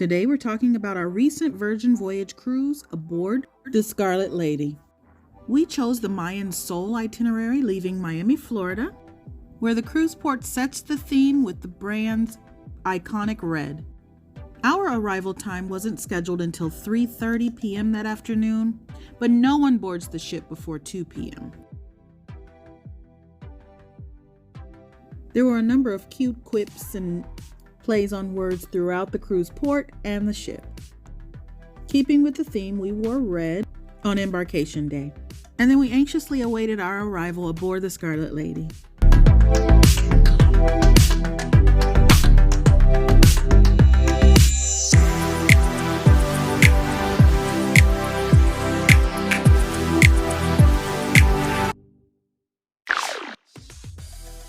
Today we're talking about our recent Virgin Voyage cruise aboard the Scarlet Lady. We chose the Mayan Soul itinerary, leaving Miami, Florida, where the cruise port sets the theme with the brand's iconic red. Our arrival time wasn't scheduled until 3:30 p.m. that afternoon, but no one boards the ship before 2 p.m. There were a number of cute quips and plays on words throughout the cruise port and the ship. Keeping with the theme, we wore red on Embarkation Day, and then we anxiously awaited our arrival aboard the Scarlet Lady.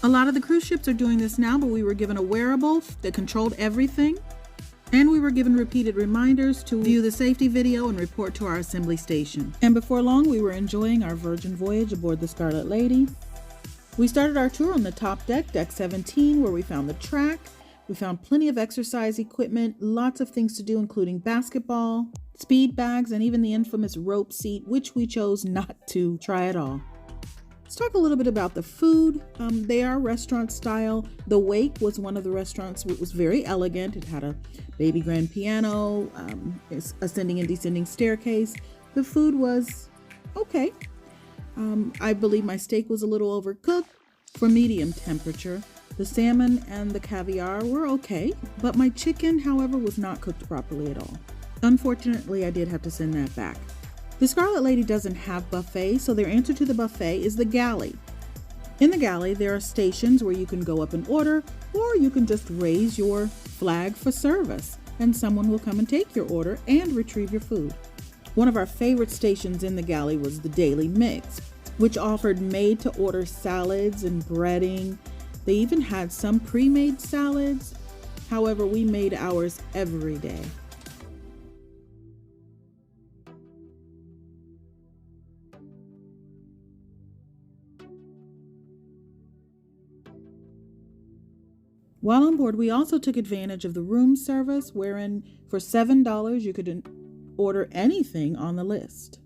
A lot of the cruise ships are doing this now, but we were given a wearable that controlled everything, and we were given repeated reminders to view the safety video and report to our assembly station. And before long, we were enjoying our Virgin Voyage aboard the Scarlet Lady. We started our tour on the top deck, deck 17, where we found the track. We found plenty of exercise equipment, lots of things to do, including basketball, speed bags, and even the infamous rope seat, which we chose not to try at all. Let's talk a little bit about the food. They are restaurant style. The Wake was one of the restaurants. It was very elegant. It had a baby grand piano, ascending and descending staircase. The food was okay. I believe my steak was a little overcooked for medium temperature. The salmon and the caviar were okay, but my chicken, however, was not cooked properly at all. Unfortunately, I did have to send that back. The Scarlet Lady doesn't have buffets, so their answer to the buffet is the galley. In the galley, there are stations where you can go up and order, or you can just raise your flag for service, and someone will come and take your order and retrieve your food. One of our favorite stations in the galley was the Daily Mix, which offered made-to-order salads and breading. They even had some pre-made salads. However, we made ours every day. While on board, we also took advantage of the room service, wherein for $7 you could order anything on the list.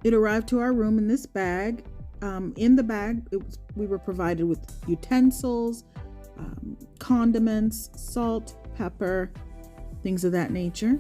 It arrived to our room in this bag. In the bag, we were provided with utensils, condiments, salt, pepper, things of that nature.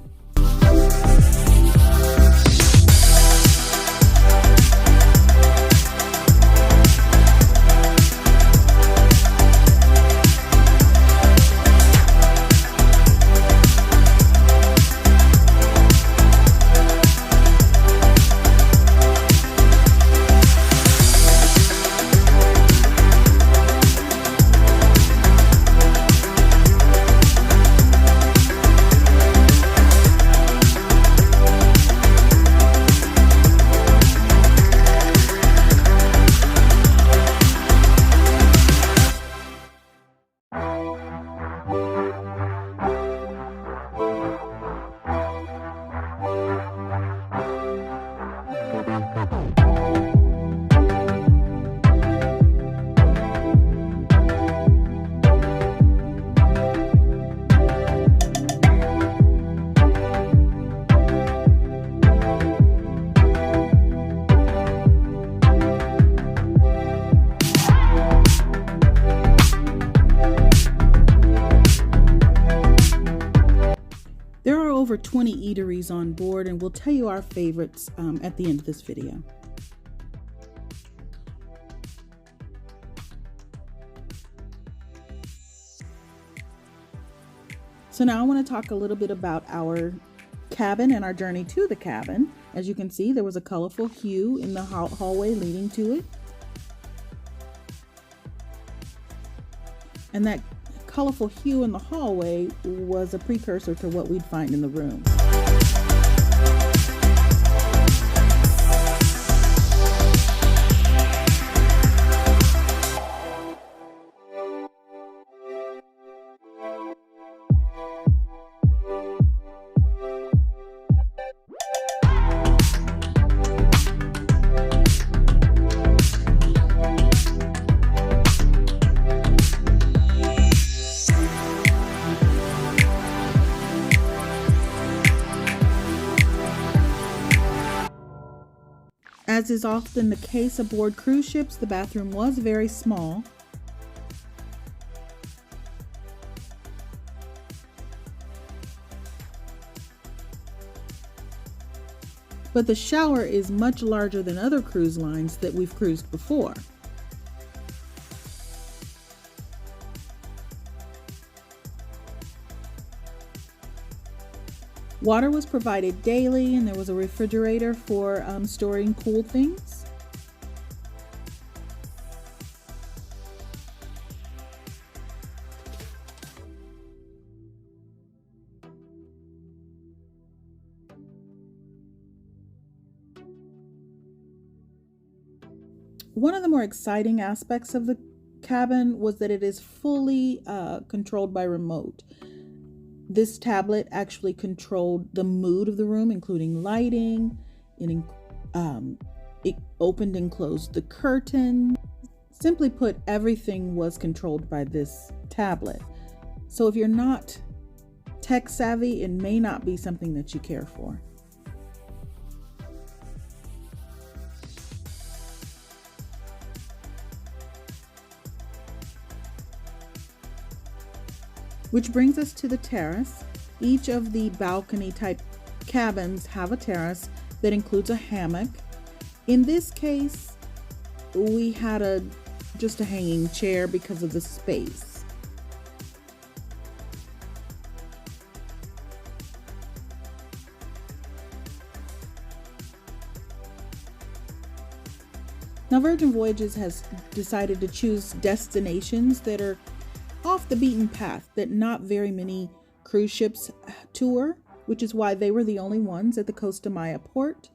There are over 20 eateries on board, and we'll tell you our favorites at the end of this video. So now I want to talk a little bit about our cabin and our journey to the cabin. As you can see, there was a colorful hue in the hallway leading to it. And that colorful hue in the hallway was a precursor to what we'd find in the room. As is often the case aboard cruise ships, the bathroom was very small. But the shower is much larger than other cruise lines that we've cruised before. Water was provided daily, and there was a refrigerator for storing cool things. One of the more exciting aspects of the cabin was that it is fully controlled by remote. This tablet actually controlled the mood of the room, including lighting. It opened and closed the curtain. Simply put, everything was controlled by this tablet. So if you're not tech savvy, it may not be something that you care for. Which brings us to the terrace. Each of the balcony type cabins have a terrace that includes a hammock. In this case, we had just a hanging chair because of the space. Now, Virgin Voyages has decided to choose destinations that are off the beaten path, that not very many cruise ships tour, which is why they were the only ones at the Costa Maya port.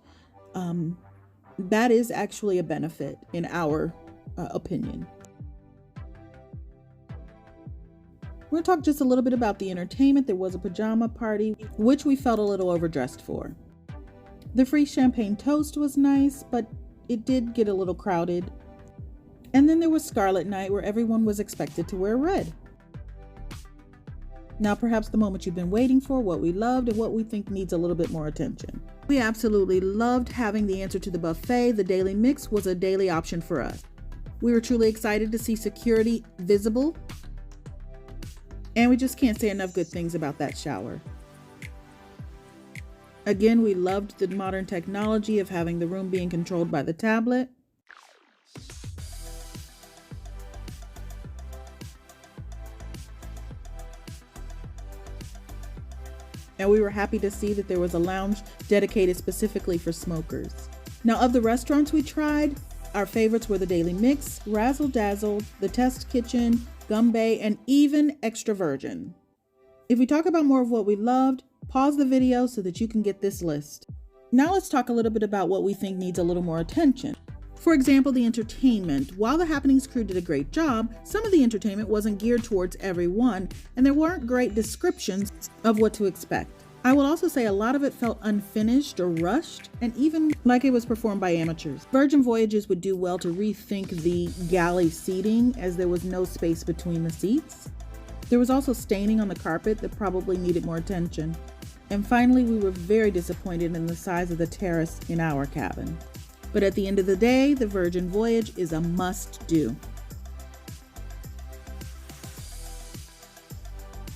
That is actually a benefit in our opinion. We're going to talk just a little bit about the entertainment. There was a pajama party, which we felt a little overdressed for. The free champagne toast was nice, but it did get a little crowded. And then there was Scarlet Night, where everyone was expected to wear red. Now, perhaps the moment you've been waiting for, what we loved and what we think needs a little bit more attention. We absolutely loved having the answer to the buffet. The daily mix was a daily option for us. We were truly excited to see security visible. And we just can't say enough good things about that shower. Again, we loved the modern technology of having the room being controlled by the tablet. And we were happy to see that there was a lounge dedicated specifically for smokers. Now, of the restaurants we tried, our favorites were the Daily Mix, Razzle Dazzle, the Test Kitchen, Gumbay, and even Extra Virgin. If we talk about more of what we loved, pause the video so that you can get this list. Now let's talk a little bit about what we think needs a little more attention. For example, the entertainment. While the Happenings crew did a great job, some of the entertainment wasn't geared towards everyone, and there weren't great descriptions of what to expect. I will also say a lot of it felt unfinished or rushed, and even like it was performed by amateurs. Virgin Voyages would do well to rethink the galley seating, as there was no space between the seats. There was also staining on the carpet that probably needed more attention. And finally, we were very disappointed in the size of the terrace in our cabin. But at the end of the day, the Virgin Voyage is a must-do.